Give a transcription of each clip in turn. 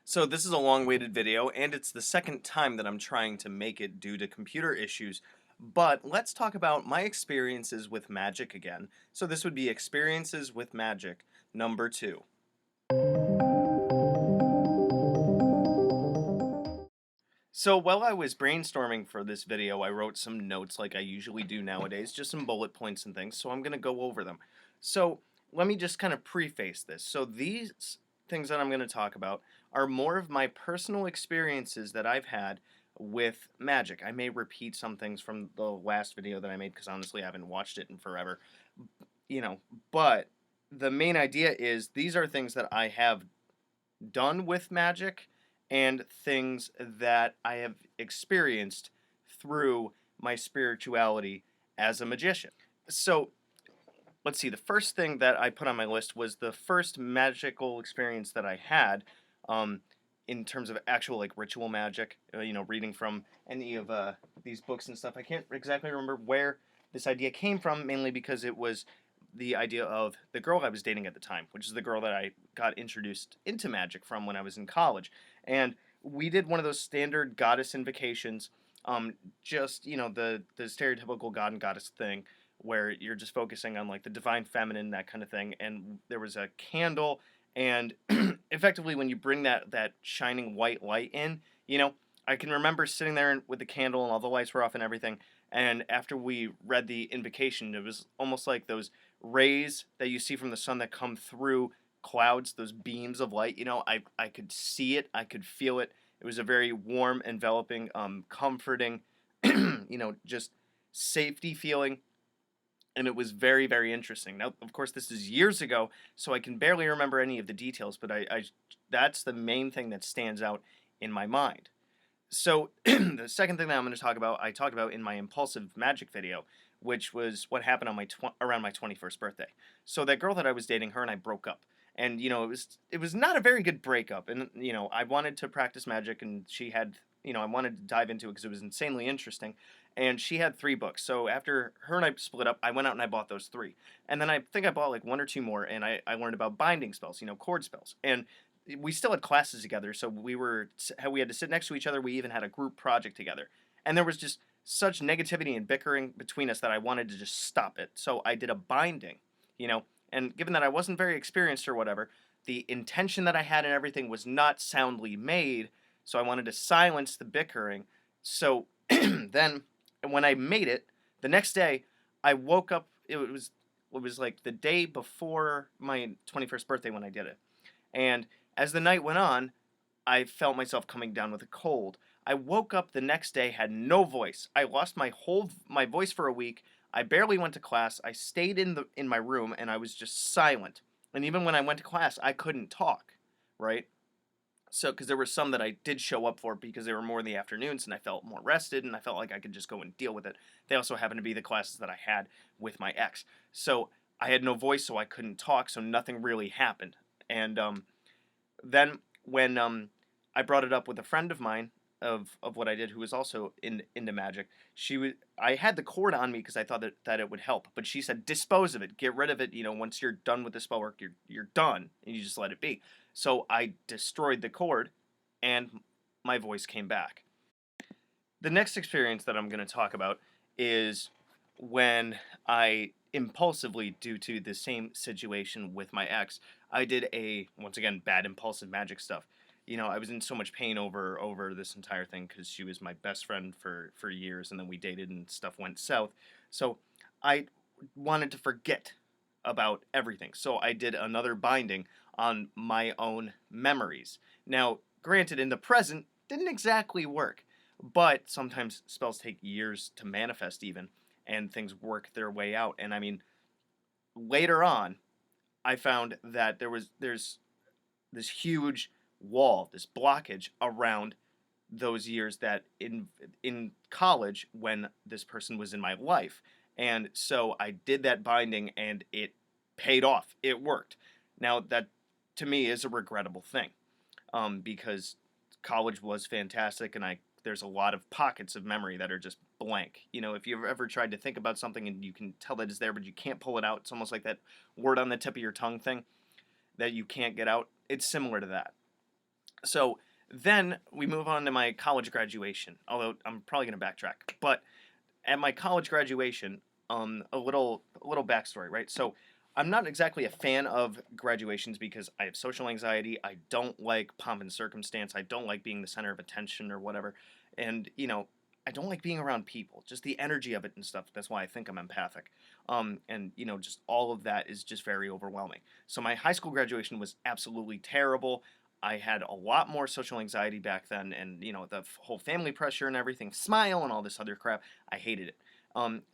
So this is a long-awaited video, and it's the second time that I'm trying to make it due to computer issues. But let's talk about my experiences with Magick again. So this would be experiences with Magick number 2. So while I was brainstorming for this video, I wrote some notes like I usually do nowadays, just some bullet points and things, so I'm going to go over them. So let me just kind of preface this. So these things that I'm going to talk about are more of my personal experiences that I've had with Magick. I may repeat some things from the last video that I made because honestly I haven't watched it in forever, you know, but the main idea is these are things that I have done with Magick and things that I have experienced through my spirituality as a magician. So let's see, the first thing that I put on my list was the first magical experience that I had in terms of actual like ritual magic, reading from any of these books and stuff. I can't exactly remember where this idea came from, mainly because it was the idea of the girl I was dating at the time, which is the girl that I got introduced into magic from when I was in college. And we did one of those standard goddess invocations, just, the stereotypical god and goddess thing where you're just focusing on like the divine feminine, that kind of thing. And there was a candle, and effectively when you bring that shining white light in, I can remember sitting there with the candle and all the lights were off and everything. And after we read the invocation, it was almost like those rays that you see from the sun that come through clouds, those beams of light. I could see it, I could feel it. It was a very warm, enveloping, comforting, just safety feeling, and it was very, very interesting. Now, of course, this is years ago, so I can barely remember any of the details, but I that's the main thing that stands out in my mind. So the second thing that I'm going to talk about, I talked about in my impulsive magic video, which was what happened on around my 21st birthday. So that girl that I was dating, her and I broke up. And it was not a very good breakup. And I wanted to practice magic, and she had, I wanted to dive into it because it was insanely interesting. And she had 3 books. So after her and I split up, I went out and I bought those 3. And then I think I bought like 1 or 2 more, and I learned about binding spells, cord spells. And we still had classes together, so we had to sit next to each other. We even had a group project together, and there was just such negativity and bickering between us that I wanted to just stop it. So I did a binding, and given that I wasn't very experienced or whatever, the intention that I had and everything was not soundly made. So I wanted to silence the bickering. So then, when I made it the next day, I woke up. It was like the day before my 21st birthday when I did it, and as the night went on, I felt myself coming down with a cold. I woke up the next day, had no voice. I lost my voice for a week. I barely went to class. I stayed in my room, and I was just silent. And even when I went to class, I couldn't talk, right? So, because there were some that I did show up for because they were more in the afternoons, and I felt more rested, and I felt like I could just go and deal with it. They also happened to be the classes that I had with my ex. So I had no voice, so I couldn't talk, so nothing really happened. And then when I brought it up with a friend of mine of what I did, who was also into magic, I had the cord on me because I thought that it would help, but she said dispose of it, get rid of it. Once you're done with the spell work, you're done, and you just let it be. So I destroyed the cord, and my voice came back. The next experience that I'm going to talk about is when I impulsively, due to the same situation with my ex, I did once again, bad impulsive magic stuff. I was in so much pain over this entire thing because she was my best friend for years, and then we dated and stuff went south. So I wanted to forget about everything. So I did another binding on my own memories. Now, granted, in the present, didn't exactly work, but sometimes spells take years to manifest even, and things work their way out. And I mean, later on, I found that there's this huge wall, this blockage around those years that in college when this person was in my life. And so I did that binding, and it paid off. It worked. Now that to me is a regrettable thing, because college was fantastic, and there's a lot of pockets of memory that are just blank. If you've ever tried to think about something and you can tell that it's there, but you can't pull it out, it's almost like that word on the tip of your tongue thing that you can't get out. It's similar to that. So then we move on to my college graduation, although I'm probably going to backtrack. But at my college graduation, a little backstory, right? So I'm not exactly a fan of graduations because I have social anxiety. I don't like pomp and circumstance. I don't like being the center of attention or whatever. And I don't like being around people. Just the energy of it and stuff. That's why I think I'm empathic. And just all of that is just very overwhelming. So my high school graduation was absolutely terrible. I had a lot more social anxiety back then, and the whole family pressure and everything, smile and all this other crap. I hated it.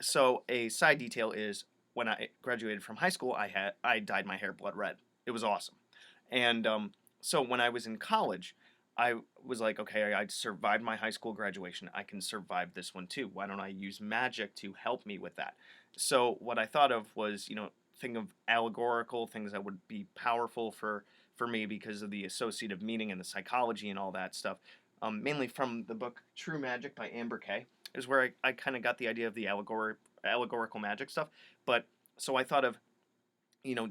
So a side detail is when I graduated from high school, I dyed my hair blood red. It was awesome. And so when I was in college, I was like, okay, I survived my high school graduation. I can survive this one too. Why don't I use Magick to help me with that? So what I thought of was, think of allegorical things that would be powerful for me because of the associative meaning and the psychology and all that stuff. Mainly from the book True Magic by Amber Kay is where I kind of got the idea of the allegorical magic stuff. But so I thought of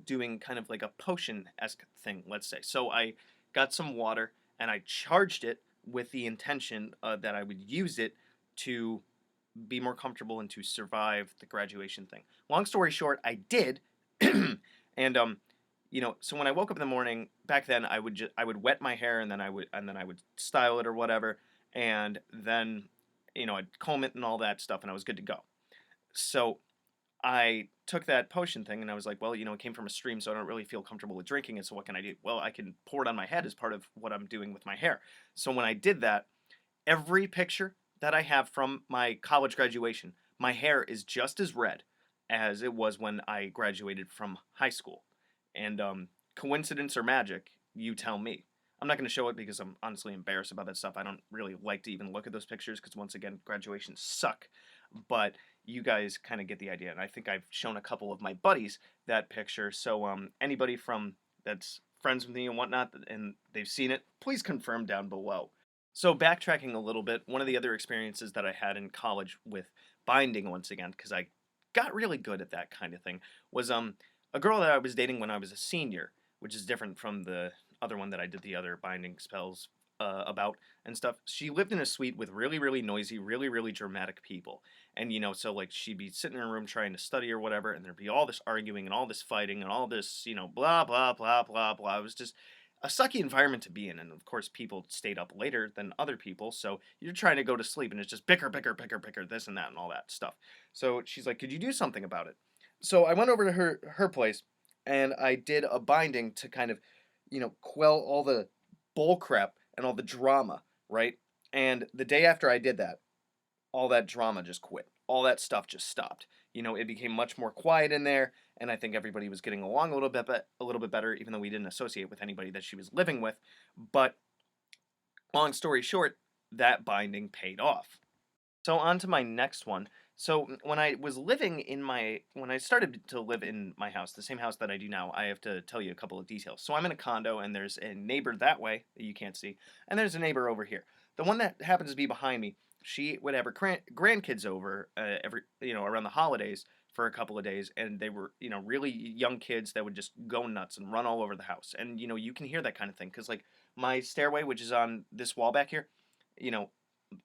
doing kind of like a potion-esque thing, let's say. So I got some water and I charged it with the intention that I would use it to be more comfortable and to survive the graduation thing. Long story short, I did, and so when I woke up in the morning back then, I would wet my hair and then I would style it or whatever, and then I'd comb it and all that stuff, and I was good to go. So I took that potion thing and I was like, well, it came from a stream, so I don't really feel comfortable with drinking it. So what can I do? Well, I can pour it on my head as part of what I'm doing with my hair. So when I did that, every picture that I have from my college graduation, my hair is just as red as it was when I graduated from high school. And coincidence or magic, you tell me. I'm not going to show it because I'm honestly embarrassed about that stuff. I don't really like to even look at those pictures because, once again, graduations suck. But you guys kind of get the idea. And I think I've shown a couple of my buddies that picture. So anybody from that's friends with me and whatnot, and they've seen it, please confirm down below. So backtracking a little bit, one of the other experiences that I had in college with binding, once again, because I got really good at that kind of thing, was a girl that I was dating when I was a senior, which is different from the other one that I did the other binding spells about and stuff. She lived in a suite with really, really noisy, really, really dramatic people. And, so like she'd be sitting in her room trying to study or whatever, and there'd be all this arguing and all this fighting and all this, blah, blah, blah, blah, blah. It was just a sucky environment to be in. And of course, people stayed up later than other people. So you're trying to go to sleep and it's just bicker, bicker, bicker, bicker, this and that and all that stuff. So she's like, could you do something about it? So I went over to her place and I did a binding to kind of, quell all the bull crap and all the drama, right? And the day after I did that, all that drama just quit. All that stuff just stopped. It became much more quiet in there, and I think everybody was getting along a little bit better, even though we didn't associate with anybody that she was living with. But long story short, that binding paid off. So on to my next one. So when I started to live in my house, the same house that I do now, I have to tell you a couple of details. So I'm in a condo and there's a neighbor that way that you can't see, and there's a neighbor over here. The one that happens to be behind me, she would have her grandkids over every around the holidays for a couple of days, and they were really young kids that would just go nuts and run all over the house. And you can hear that kind of thing because like my stairway, which is on this wall back here, you know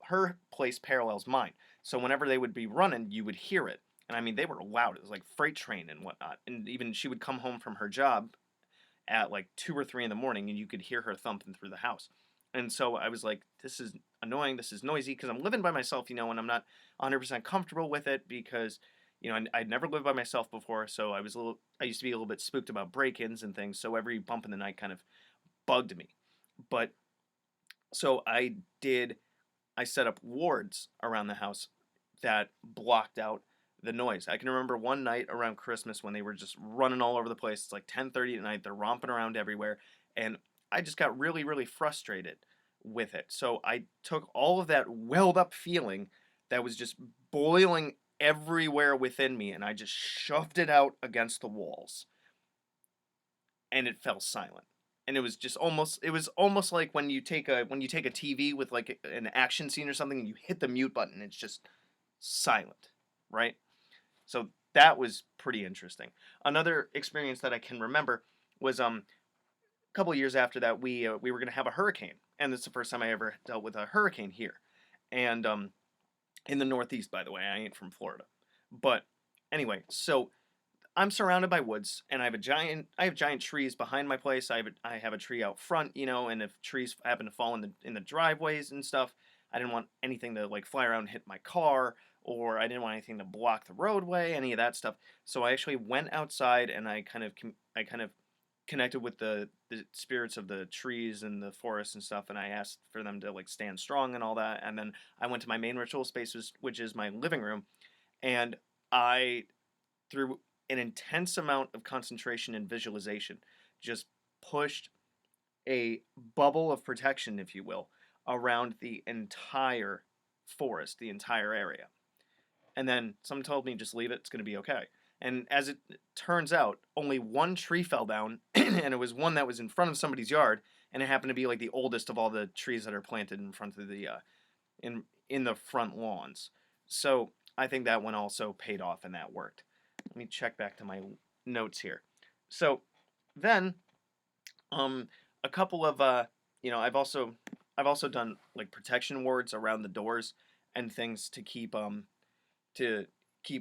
her place parallels mine. So whenever they would be running, you would hear it. And I mean, they were loud. It was like freight train and whatnot. And even she would come home from her job at like 2 or 3 in the morning, and you could hear her thumping through the house. And so I was like, this is annoying. This is noisy because I'm living by myself, and I'm not 100% comfortable with it because, I'd never lived by myself before. So I used to be a little bit spooked about break-ins and things. So every bump in the night kind of bugged me. But so I set up wards around the house that blocked out the noise. I can remember one night around Christmas when they were just running all over the place. It's like 10:30 at night. They're romping around everywhere, and I just got really, really frustrated with it. So I took all of that welled up feeling that was just boiling everywhere within me, and I just shoved it out against the walls, and it fell silent. And it was almost like when you take a TV with like an action scene or something and you hit the mute button, it's just silent, right? So that was pretty interesting. Another experience that I can remember was couple of years after that, we were gonna have a hurricane, and this is the first time I ever dealt with a hurricane here, and in the Northeast, by the way. I ain't from Florida, but anyway, so I'm surrounded by woods, and I have giant trees behind my place. I have a tree out front, and if trees happen to fall in the driveways and stuff, I didn't want anything to like fly around and hit my car, or I didn't want anything to block the roadway, any of that stuff. So I actually went outside and I kind of connected with the spirits of the trees and the forest and stuff, and I asked for them to like stand strong and all that. And then I went to my main ritual space, which is my living room, and I, through an intense amount of concentration and visualization, just pushed a bubble of protection, if you will, around the entire forest, the entire area. And then someone told me, just leave it, it's going to be okay. And as it turns out, only one tree fell down, and it was one that was in front of somebody's yard, and it happened to be like the oldest of all the trees that are planted in front of the in the front lawns. So I think that one also paid off, and that worked. Let me check back to my notes here. So then, a couple of I've also done like protection wards around the doors and things to keep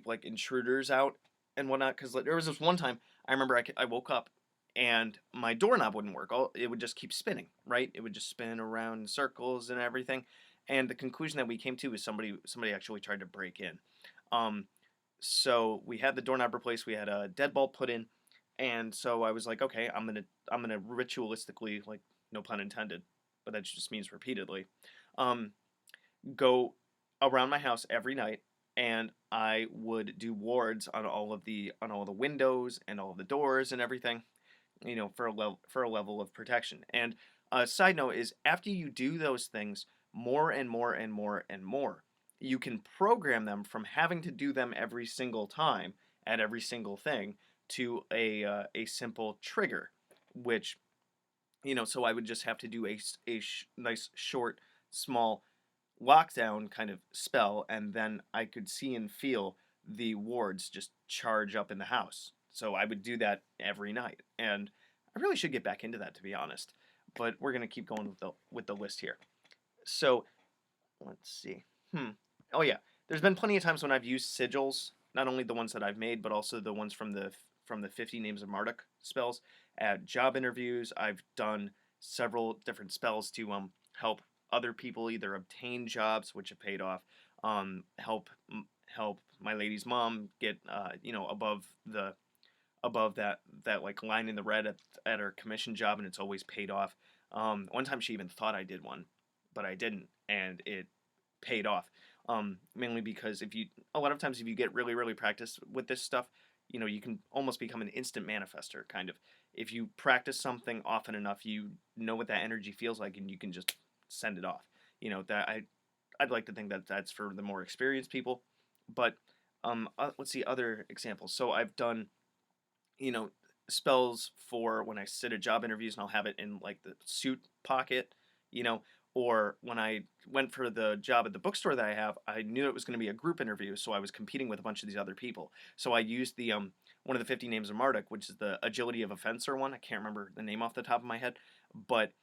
like intruders out and whatnot. Because like, there was this one time I remember I woke up and my doorknob wouldn't work. It would just keep spinning, right? It would just spin around in circles and everything. And the conclusion that we came to is somebody actually tried to break in. Um, so we had the doorknob replaced. We had a deadbolt put in, and so I was like, okay, I'm gonna ritualistically, like, no pun intended, but that just means repeatedly, um, go around my house every night, and I would do wards on all of the windows and all of the doors and everything, for a level of protection. And a side note is, after you do those things more and more and more and more, you can program them from having to do them every single time at every single thing to a simple trigger, which, so I would just have to do nice short small lockdown kind of spell, and then I could see and feel the wards just charge up in the house. So I would do that every night, and I really should get back into that, to be honest. But we're gonna keep going with the list here. So let's see. Oh yeah, there's been plenty of times when I've used sigils, not only the ones that I've made, but also the ones from the 50 Names of Marduk spells at job interviews. I've done several different spells to help other people either obtain jobs, which have paid off, help my lady's mom get above that like line in the red at her commission job, and it's always paid off. One time she even thought I did one, but I didn't, and it paid off. Mainly because a lot of times if you get really, really practiced with this stuff, you can almost become an instant manifester, kind of. If you practice something often enough, you know what that energy feels like, and you can just send it off. I'd like to think that that's for the more experienced people, but let's see other examples. So I've done, spells for when I sit at job interviews, and I'll have it in like the suit pocket, you know, or when I went for the job at the bookstore that I have, I knew it was going to be a group interview, so I was competing with a bunch of these other people. So I used the one of the 50 Names of Marduk, which is the agility of a fencer one. I can't remember the name off the top of my head, but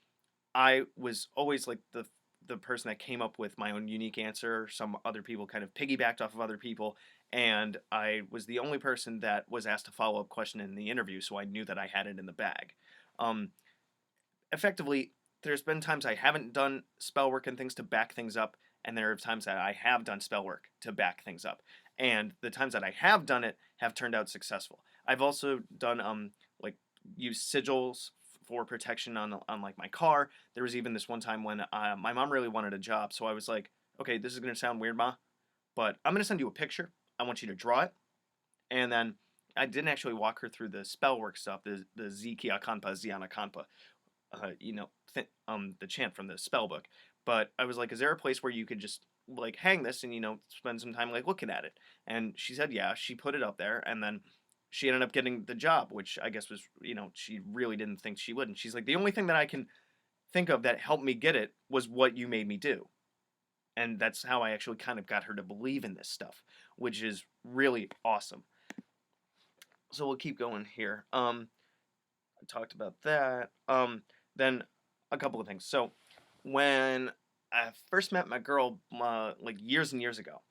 I was always like the person that came up with my own unique answer. Some other people kind of piggybacked off of other people, and I was the only person that was asked a follow-up question in the interview, so I knew that I had it in the bag. Um, Effectively, there's been times I haven't done spell work and things to back things up, and there are times that I have done spell work to back things up. And the times that I have done it have turned out successful. I've also done like use sigils for protection on like my car. There was even this one time when my mom really wanted a job, so I was like, okay, this is gonna sound weird, Ma, but I'm gonna send you a picture. I want you to draw it, and then I didn't actually walk her through the spell work stuff, the Zikia Kanpa, Ziana Kanpa, the chant from the spell book. But I was like, is there a place where you could just like hang this and spend some time like looking at it? And she said, yeah. She put it up there, and then she ended up getting the job, which I guess was she really didn't think she would. And she's like, the only thing that I can think of that helped me get it was what you made me do. And that's how I actually kind of got her to believe in this stuff, which is really awesome. So we'll keep going here. talked about that. Then a couple of things. So when I first met my girl, like years and years ago,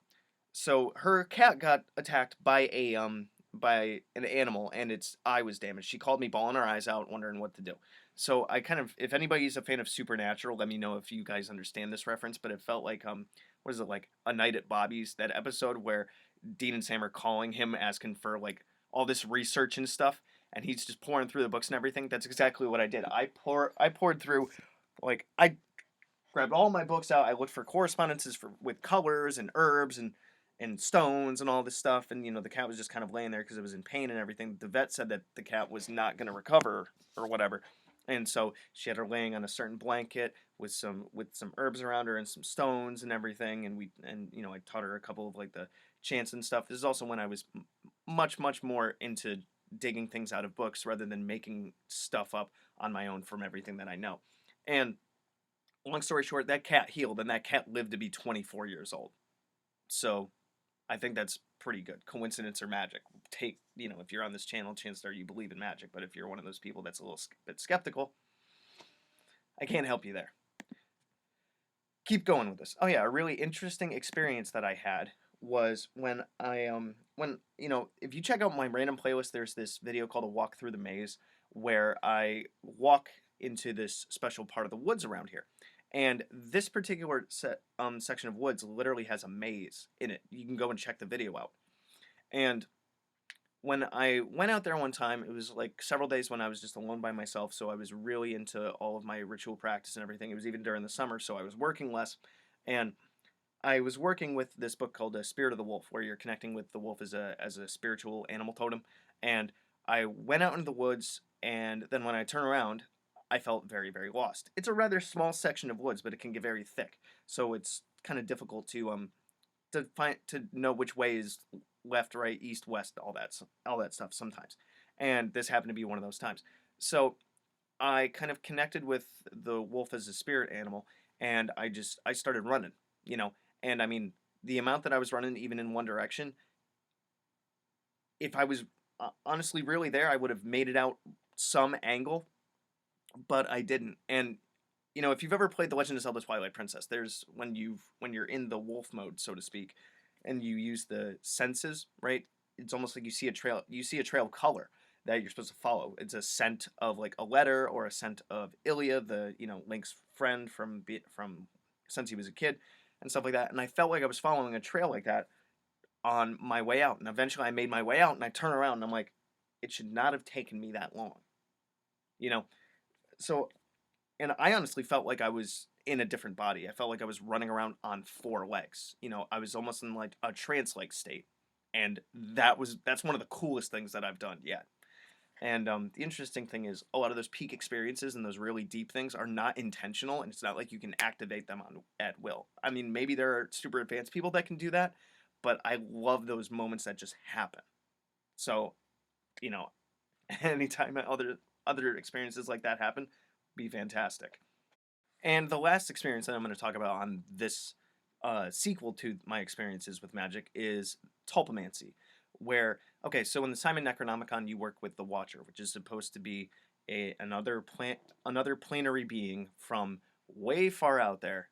so her cat got attacked by an animal, and its eye was damaged. She called me bawling her eyes out, wondering what to do. So I kind of, if anybody's a fan of Supernatural, let me know if you guys understand this reference. But it felt like what is it, like A Night at Bobby's, that episode where Dean and Sam are calling him asking for like all this research and stuff, and he's just pouring through the books and everything. That's exactly what I did. I poured through, like I grabbed all my books out. I looked for correspondences with colors and herbs and stones and all this stuff. And the cat was just kind of laying there because it was in pain and everything. The vet said that the cat was not going to recover or whatever, and so she had her laying on a certain blanket with some herbs around her and some stones and everything. And I taught her a couple of like the chants and stuff. This is also when I was much more into digging things out of books rather than making stuff up on my own from everything that I know. And long story short, that cat healed, and that cat lived to be 24 years old. So I think that's pretty good. Coincidence or magic? If you're on this channel, chances are you believe in magic. But if you're one of those people that's a little bit skeptical, I can't help you there. Keep going with this. Oh yeah, a really interesting experience that I had was when if you check out my random playlist, there's this video called A Walk Through the Maze, where I walk into this special part of the woods around here. And this particular section of woods literally has a maze in it. You can go and check the video out. And when I went out there one time, it was like several days when I was just alone by myself, so I was really into all of my ritual practice and everything. It was even during the summer, so I was working less. And I was working with this book called Spirit of the Wolf, where you're connecting with the wolf as a spiritual animal totem. And I went out into the woods, and then when I turn around, I felt very, very lost. It's a rather small section of woods, but it can get very thick, so it's kind of difficult to know which way is left, right, east, west, all that stuff sometimes. And this happened to be one of those times. So I kind of connected with the wolf as a spirit animal, and I started running, and I mean the amount that I was running, even in one direction, if I was honestly really there, I would have made it out some angle, but I didn't. And if you've ever played The Legend of Zelda: Twilight Princess, there's when you're in the wolf mode, so to speak, and you use the senses, right? It's almost like you see a trail of color that you're supposed to follow. It's a scent of like a letter, or a scent of Ilya, the Link's friend from since he was a kid, and stuff like that. And I felt like I was following a trail like that on my way out. And eventually I made my way out, and I turn around and I'm like, it should not have taken me that long. So, and I honestly felt like I was in a different body. I felt like I was running around on four legs. I was almost in like a trance-like state. And that's one of the coolest things that I've done yet. And the interesting thing is, a lot of those peak experiences and those really deep things are not intentional, and it's not like you can activate them at will. I mean, maybe there are super advanced people that can do that, but I love those moments that just happen. So, anytime other experiences like that happen, be fantastic. And the last experience that I'm going to talk about on this sequel to my experiences with magic is tulpamancy, where, okay, so in the Simon Necronomicon, you work with the Watcher, which is supposed to be another planetary being from way far out there,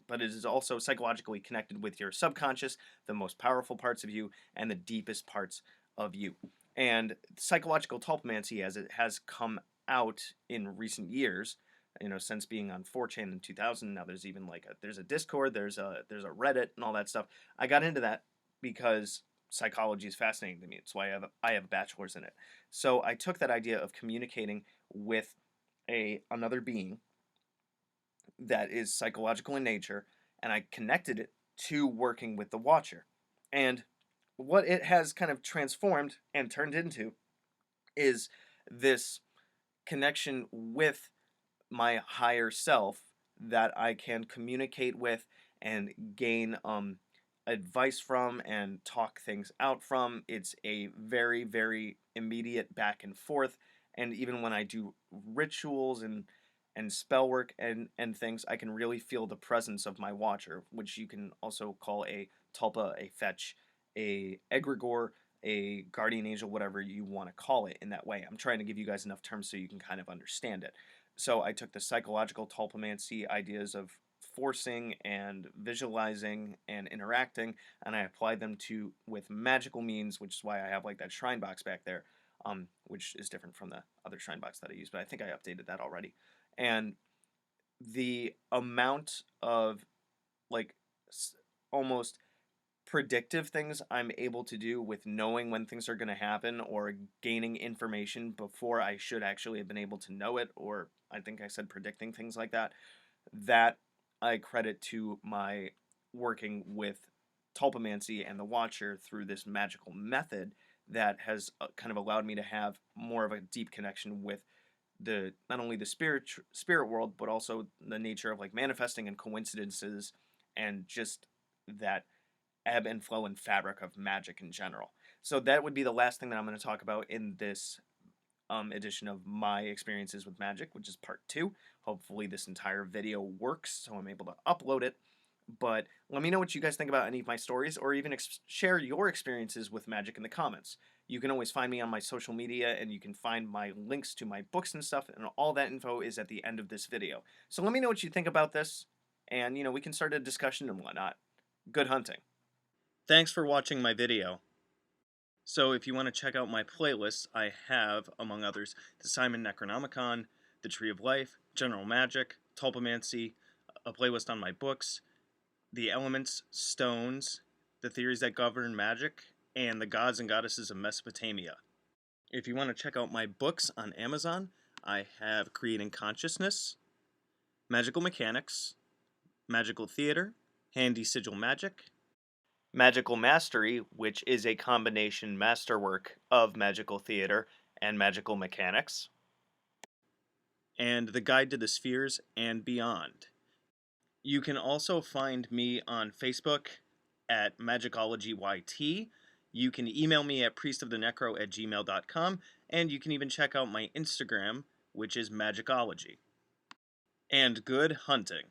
but it is also psychologically connected with your subconscious, the most powerful parts of you, and the deepest parts of you. And psychological tulpamancy, as it has come out in recent years, since being on 4chan in 2000, now there's even there's a Discord, there's a Reddit, and all that stuff. I got into that because psychology is fascinating to me. It's why I have a bachelor's in it. So I took that idea of communicating with another being that is psychological in nature, and I connected it to working with the Watcher. And what it has kind of transformed and turned into is this connection with my higher self that I can communicate with and gain advice from and talk things out from. It's a very, very immediate back and forth. And even when I do rituals and spell work and things, I can really feel the presence of my Watcher, which you can also call a tulpa, a fetch, a egregore, a guardian angel, whatever you want to call it in that way. I'm trying to give you guys enough terms so you can kind of understand it. So I took the psychological tulpamancy ideas of forcing and visualizing and interacting, and I applied them to with magical means, which is why I have like that shrine box back there, which is different from the other shrine box that I use, but I think I updated that already. And the amount of like almost predictive things I'm able to do with knowing when things are going to happen or gaining information before I should actually have been able to know it, or I think I said predicting things like that, that I credit to my working with tulpamancy and the Watcher through this magical method that has kind of allowed me to have more of a deep connection with the not only the spirit world, but also the nature of like manifesting and coincidences and just that ebb and flow and fabric of magic in general. So that would be the last thing that I'm going to talk about in this edition of my experiences with Magick, which is part 2. Hopefully this entire video works so I'm able to upload it. But let me know what you guys think about any of my stories, or even share your experiences with Magick in the comments. You can always find me on my social media, and you can find my links to my books and stuff, and all that info is at the end of this video. So let me know what you think about this, and we can start a discussion and whatnot. Good hunting. Thanks for watching my video. So if you want to check out my playlists, I have, among others, the Simon Necronomicon, the Tree of Life, General Magic, Tulpamancy, a playlist on my books, the elements, stones, the theories that govern magic, and the gods and goddesses of Mesopotamia. If you want to check out my books on Amazon, I have Creating Consciousness, Magical Mechanics, Magical Theater, Handy Sigil Magic, Magical Mastery, which is a combination masterwork of magical theater and magical mechanics, and The Guide to the Spheres and Beyond. You can also find me on Facebook at Magickology YT. You can email me at priestofthenecro@gmail.com, and you can even check out my Instagram, which is Magickology. And good hunting.